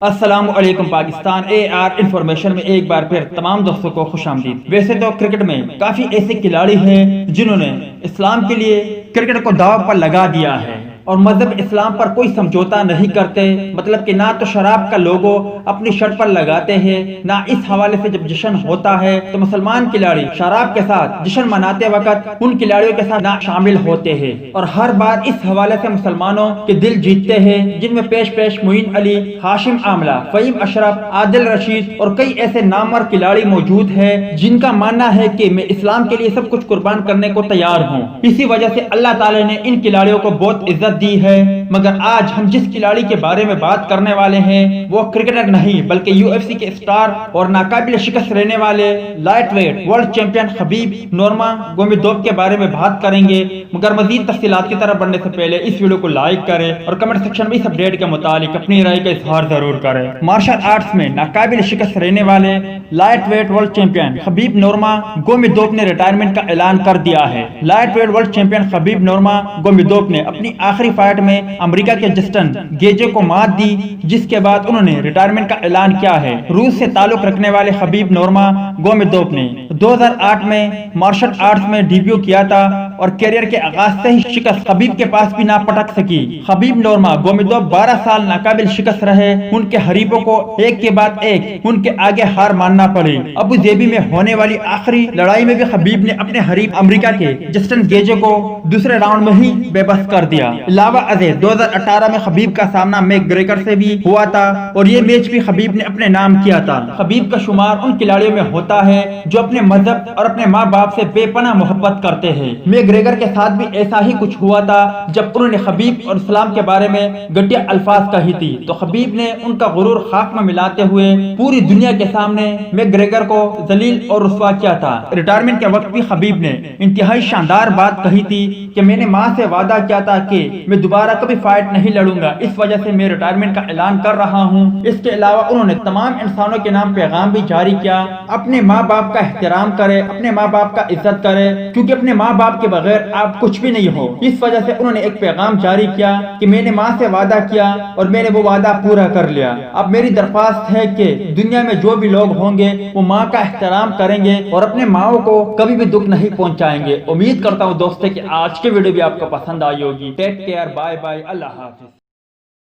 السلام علیکم پاکستان اے are information میں ایک بار پھر تمام دوستوں کو خوش آمدید۔ ویسے تو کرکٹ میں کافی ایسے کھلاڑی ہیں جنہوں نے اسلام کے لیے کرکٹ کو داؤ پر لگا دیا ہے اور مذہب اسلام پر کوئی سمجھوتا نہیں کرتے، مطلب کہ نہ تو شراب کا لوگو اپنی شرٹ پر لگاتے ہیں، نہ اس حوالے سے جب جشن ہوتا ہے تو مسلمان کھلاڑی شراب کے ساتھ جشن مناتے وقت ان کھلاڑیوں کے ساتھ نہ شامل ہوتے ہیں اور ہر بار اس حوالے سے مسلمانوں کے دل جیتتے ہیں، جن میں پیش معین علی، ہاشم آملہ، فہیم اشرف، عادل رشید اور کئی ایسے نامور کھلاڑی موجود ہیں جن کا ماننا ہے کہ میں اسلام کے لیے سب کچھ قربان کرنے کو تیار ہوں۔ اسی وجہ سے اللہ تعالی نے ان کھلاڑیوں کو بہت عزت دی ہے، مگر آج ہم جس کھلاڑی کے بارے میں بات کرنے والے ہیں وہ کرکٹر نہیں بلکہ یو ایف سی کے اسٹار اور ناقابل شکست رہنے والے لائٹ ویٹ ورلڈ چیمپئن خبیب نورماگومیدوف کے بارے میں بات کریں گے۔ مگر مزید تفصیلات کی طرف بڑھنے سے پہلے اس ویڈیو کو لائک کریں اور کمنٹ سیکشن میں اس اپڈیٹ کے متعلق اپنی رائے کا اظہار ضرور کریں۔ مارشل آرٹس میں ناقابل شکست رہنے والے لائٹ ویٹ ورلڈ چیمپئن خبیب نورماگومیدوف نے ریٹائرمنٹ کا اعلان کر دیا ہے۔ لائٹ ویٹ ورلڈ چیمپئن خبیب نورماگومیدوف نے اپنی آخری فائٹ میں امریکہ کے جسٹن گیجے کو مات دی، جس کے بعد انہوں نے ریٹائرمنٹ کا اعلان کیا ہے۔ روس سے تعلق رکھنے والے خبیب نورماگومیدوف نے 2008 میں مارشل آرٹس میں ڈیبیو کیا تھا اور کیریئر کے آغاز سے ہی شکست خبیب کے پاس بھی نہ پٹک سکی۔ خبیب نورماگومیدوف 12 سال ناقابل شکست رہے، ان کے حریفوں کو ایک کے بعد ایک ان کے آگے ہار ماننا پڑی۔ ابو ظبی میں ہونے والی آخری لڑائی میں بھی خبیب نے اپنے حریف امریکہ کے جسٹن گیجے کو دوسرے راؤنڈ میں ہی بے بس کر دیا۔ علاوہ ازیں 2018 میں خبیب کا سامنا میک گریگر سے بھی ہوا تھا اور یہ میچ بھی خبیب نے اپنے نام کیا تھا۔ خبیب کا شمار ان کھلاڑیوں میں ہوتا ہے جو اپنے مذہب اور اپنے ماں باپ سے بے پناہ محبت کرتے ہیں۔ میک گریگر کے ساتھ بھی ایسا ہی کچھ ہوا تھا جب انہوں نے خبیب اور اسلام کے بارے میں گھٹیا الفاظ کہی تھی تو خبیب نے ان کا غرور خاک میں ملاتے ہوئے پوری دنیا کے سامنے میک گریگر کو ذلیل اور رسوا کیا تھا۔ ریٹائرمنٹ کے وقت بھی خبیب نے انتہائی شاندار بات کہی تھی کہ میں نے ماں سے وعدہ کیا تھا کہ میں دوبارہ کبھی فائٹ نہیں لڑوں گا، اس وجہ سے میں ریٹائرمنٹ کا اعلان کر رہا ہوں۔ اس کے علاوہ انہوں نے تمام انسانوں کے نام پیغام بھی جاری کیا، اپنے ماں باپ کا احترام کرے، اپنے ماں باپ کا عزت کرے، کیونکہ اپنے ماں باپ کے بغیر آپ کچھ بھی نہیں ہو۔ اس وجہ سے انہوں نے ایک پیغام جاری کیا کہ میں نے ماں سے وعدہ کیا اور میں نے وہ وعدہ پورا کر لیا۔ اب میری درخواست ہے کہ دنیا میں جو بھی لوگ ہوں گے وہ ماں کا احترام کریں گے اور اپنے ماؤں کو کبھی بھی دکھ نہیں پہنچائیں گے۔ امید کرتا ہوں دوستو کہ آج کی ویڈیو بھی آپ کو پسند آئی ہوگی۔ ٹیک کیئر، بائے بائے، اللہ حافظ۔